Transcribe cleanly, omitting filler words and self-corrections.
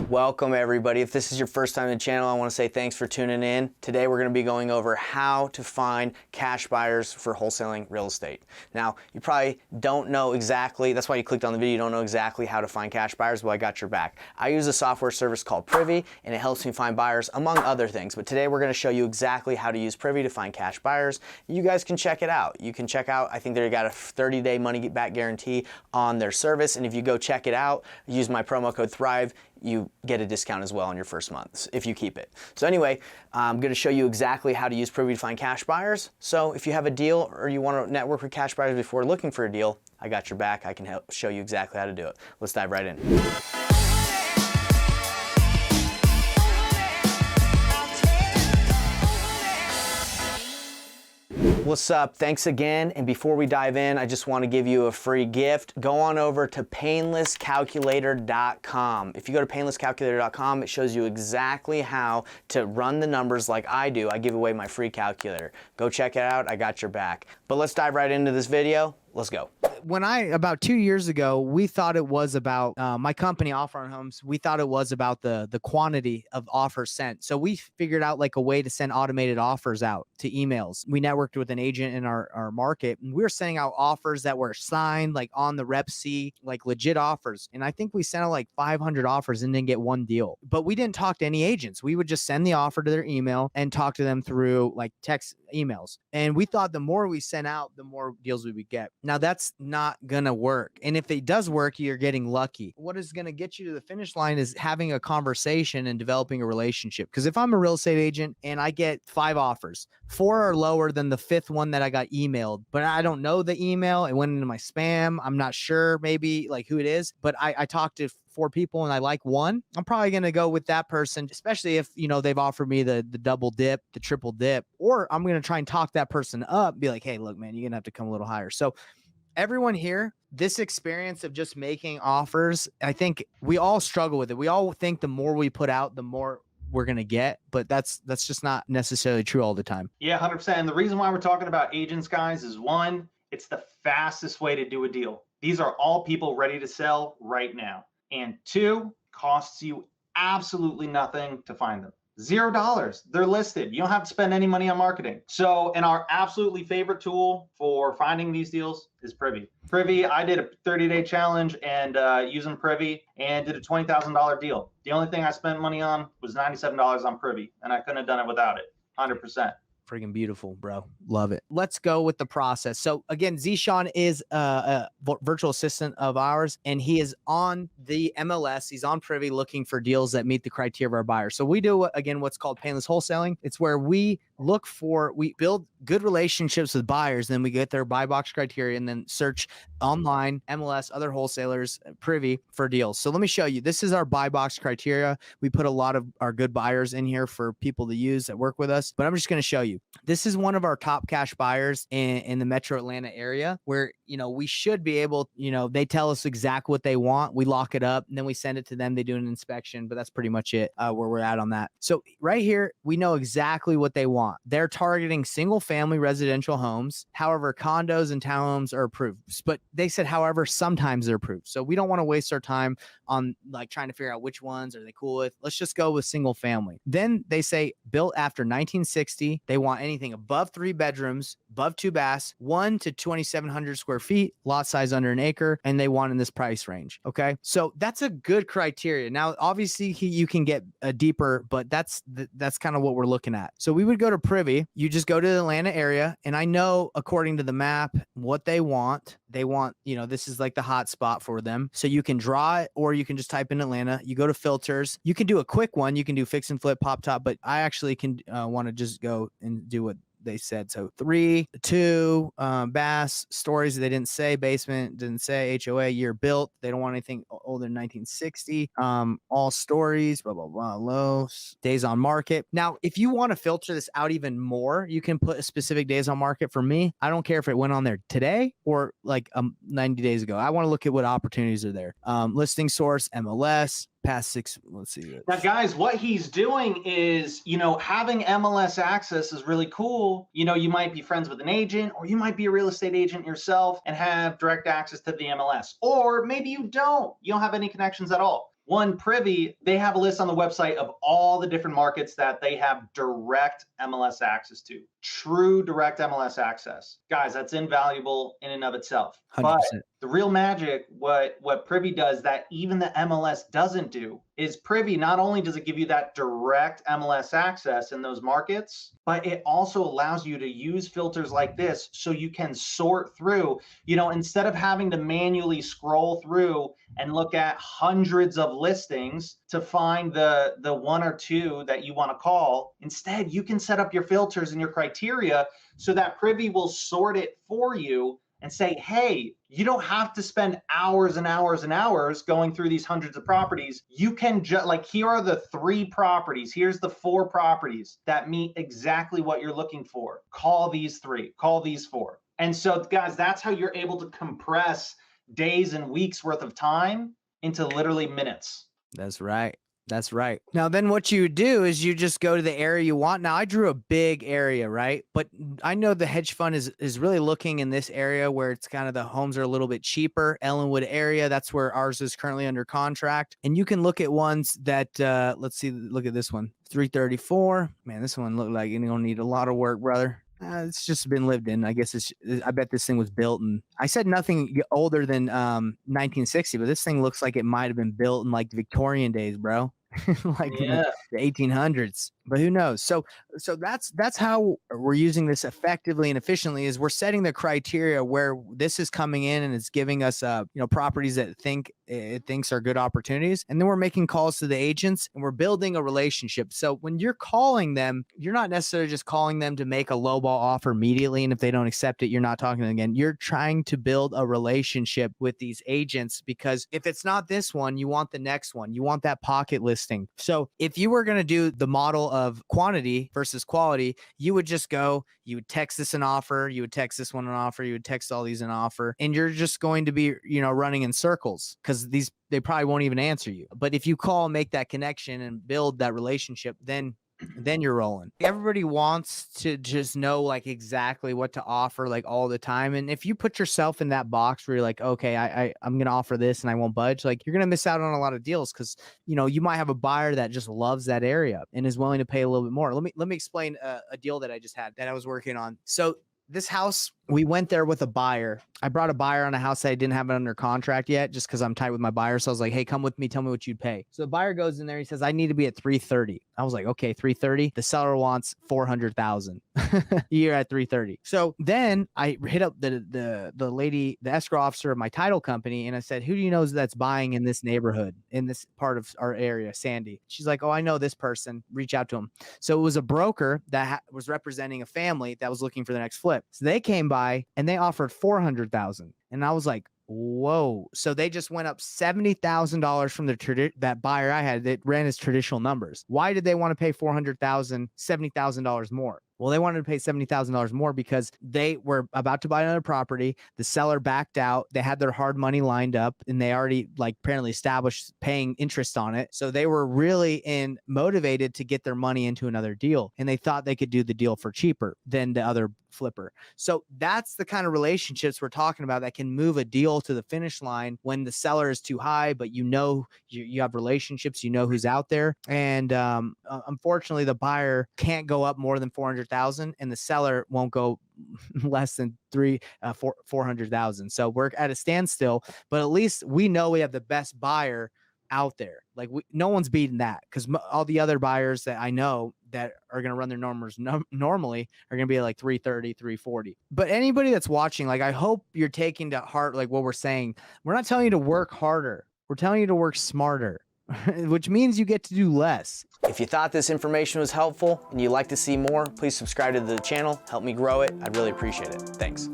Welcome everybody. If this is your first time in the channel, I want to say thanks for tuning in. Today we're going to be going over how to find cash buyers for wholesaling real estate. Now, you probably don't know exactly, that's why you clicked on the video, you don't know exactly how to find cash buyers. Well, I got your back. I use a software service called Privy, and it helps me find buyers among other things. But today we're going to show you exactly how to use Privy to find cash buyers. You guys can check it out. You can check out, I think they got a 30-day money back guarantee on their service, and if you go check it out, use my promo code THRIVE, you get a discount as well on your first month if you keep it. So anyway, I'm going to show you exactly how to use Privy to find cash buyers. So if you have a deal or you want to network with cash buyers before looking for a deal, I got your back. I can help show you exactly how to do it. Let's dive right in. What's up? Thanks again. And before we dive in, I just want to give you a free gift. Go on over to painlesscalculator.com. If you go to painlesscalculator.com, it shows you exactly how to run the numbers like I do. I give away my free calculator. Go check it out. I got your back. But let's dive right into this video. Let's go. About 2 years ago, we thought it was about my company, Offer on Homes. We thought it was about the quantity of offers sent. So we figured out like a way to send automated offers out to emails. We networked with an agent in our market, and we were sending out offers that were signed like on the Rep C, like legit offers. And I think we sent out like 500 offers and didn't get one deal. But we didn't talk to any agents. We would just send the offer to their email and talk to them through like text emails. And we thought the more we sent out, the more deals we would get. Now that's not gonna work. And if it does work, you're getting lucky. What is gonna get you to the finish line is having a conversation and developing a relationship. Because if I'm a real estate agent and I get 5 offers, 4 are lower than the 5th one that I got emailed, but I don't know the email. It went into my spam. I'm not sure maybe like who it is, but I talked to 4 people and I like one, I'm probably going to go with that person, especially if, you know, they've offered me the double dip, the triple dip, or I'm going to try and talk that person up, be like, hey, look, man, you're going to have to come a little higher. So everyone here, this experience of just making offers, I think we all struggle with it. We all think the more we put out, the more we're going to get, but that's just not necessarily true all the time. Yeah, 100%. And the reason why we're talking about agents, guys, is one, it's the fastest way to do a deal. These are all people ready to sell right now. And 2, costs you absolutely nothing to find them. $0. They're listed. You don't have to spend any money on marketing. So, and our absolutely favorite tool for finding these deals is Privy. Privy, I did a 30-day challenge and using Privy and did a $20,000 deal. The only thing I spent money on was $97 on Privy, and I couldn't have done it without it, 100%. Friggin' beautiful, bro. Love it. Let's go with the process. So again, Zishan is a virtual assistant of ours, and he is on the MLS. He's on Privy looking for deals that meet the criteria of our buyers. So we do, again, what's called painless wholesaling. It's where we build good relationships with buyers, then we get their buy box criteria and then search online, MLS, other wholesalers, Privy for deals. So let me show you. This is our buy box criteria. We put a lot of our good buyers in here for people to use that work with us, but I'm just going to show you. This is one of our top cash buyers in the metro Atlanta area where, you know, we should be able, you know, they tell us exactly what they want. We lock it up and then we send it to them. They do an inspection, but that's pretty much it where we're at on that. So right here, we know exactly what they want. They're targeting single family residential homes. However, condos and townhomes are approved, but they said, however, sometimes they're approved. So we don't want to waste our time on like trying to figure out which ones are they cool with. Let's just go with single family. Then they say built after 1960. They want anything above 3 bedrooms, above 2 baths, 1 to 2,700 square feet, lot size under an acre, and they want in this price range. Okay. So that's a good criteria. Now, obviously you can get deeper, but that's kind of what we're looking at. So we would go to Privy. You just go to the Atlanta area, and I know according to the map what they want. They want, you know, this is like the hot spot for them. So you can draw it, or you can just type in Atlanta. You go to filters. You can do a quick one. You can do fix and flip, pop top, but I actually can want to just go and do what they said. So 3, 2, baths, stories. They didn't say basement, didn't say HOA, year built. They don't want anything older than 1960. All stories, blah, blah, blah, low days on market. Now, if you want to filter this out even more, you can put a specific days on market. For me, I don't care if it went on there today or like 90 days ago. I want to look at what opportunities are there. Listing source, MLS, past 6, let's see. Now, guys, what he's doing is, you know, having MLS access is really cool. You know, you might be friends with an agent, or you might be a real estate agent yourself and have direct access to the MLS. Or maybe you don't have any connections at all. One, Privy, they have a list on the website of all the different markets that they have direct MLS access to. True direct MLS access. Guys, that's invaluable in and of itself. 100%. But the real magic, what Privy does that even the MLS doesn't do, is Privy, not only does it give you that direct MLS access in those markets, but it also allows you to use filters like this so you can sort through, instead of having to manually scroll through and look at hundreds of listings to find the one or two that you want to call. Instead, you can set up your filters and your criteria so that Privy will sort it for you and say, hey, you don't have to spend hours and hours and hours going through these hundreds of properties. You can just, like, here are the 3 properties. Here's the 4 properties that meet exactly what you're looking for. Call these 3, call these 4. And so, guys, that's how you're able to compress days and weeks worth of time into literally minutes. That's right. That's right. Now, then what you do is you just go to the area you want. Now, I drew a big area, right? But I know the hedge fund is really looking in this area where it's kind of the homes are a little bit cheaper. Ellenwood area, that's where ours is currently under contract. And you can look at ones that, let's see, look at this one, 334. Man, this one looked like you're going to need a lot of work, brother. It's just been lived in. I guess I bet this thing was built in, I said nothing older than 1960, but this thing looks like it might have been built in like the Victorian days, bro. Like the 1800s, but who knows? So that's how we're using this effectively and efficiently, is we're setting the criteria where this is coming in and it's giving us properties that it thinks are good opportunities, and then we're making calls to the agents and we're building a relationship. So when you're calling them, you're not necessarily just calling them to make a lowball offer immediately, and if they don't accept it, you're not talking to them again. You're trying to build a relationship with these agents, because if it's not this one, you want the next one. You want that pocket listing. So if you were going to do the model of quantity versus quality, you would just go, you would text this an offer, you would text this one an offer, you would text all these an offer, and you're just going to be, running in circles, because they probably won't even answer you. But if you call, make that connection and build that relationship, then you're rolling. Everybody wants to just know like exactly what to offer like all the time. And if you put yourself in that box where you're like, okay, I'm going to offer this and I won't budge, like you're going to miss out on a lot of deals, because, you might have a buyer that just loves that area and is willing to pay a little bit more. Let me explain a deal that I just had that I was working on. So this house, we went there with a buyer. I brought a buyer on a house that I didn't have it under contract yet, just because I'm tight with my buyer. So I was like, hey, come with me. Tell me what you'd pay. So the buyer goes in there. He says, I need to be at 330. I was like, okay, 330. The seller wants 400,000. You're at 330. So then I hit up the lady, the escrow officer of my title company, and I said, who do you know that's buying in this neighborhood, in this part of our area, Sandy? She's like, oh, I know this person. Reach out to him. So it was a broker that was representing a family that was looking for the next flip. So they came by and they offered 400,000. And I was like, whoa. So they just went up $70,000 from that buyer I had that ran his traditional numbers. Why did they want to pay $400,000, $70,000 more? Well, they wanted to pay $70,000 more because they were about to buy another property. The seller backed out. They had their hard money lined up, and they already apparently established paying interest on it. So they were really motivated to get their money into another deal, and they thought they could do the deal for cheaper than the other flipper. So that's the kind of relationships we're talking about that can move a deal to the finish line when the seller is too high, but you have relationships, who's out there. And unfortunately, the buyer can't go up more than 400,000, and the seller won't go less than 400,000. So we're at a standstill, but at least we know we have the best buyer out there. Like no one's beating that, because all the other buyers that I know that are going to run their numbers normally are going to be like 330, 340. But anybody that's watching, I hope you're taking to heart what we're saying. We're not telling you to work harder. We're telling you to work smarter, which means you get to do less. If you thought this information was helpful and you'd like to see more, please subscribe to the channel, help me grow it. I'd really appreciate it. Thanks.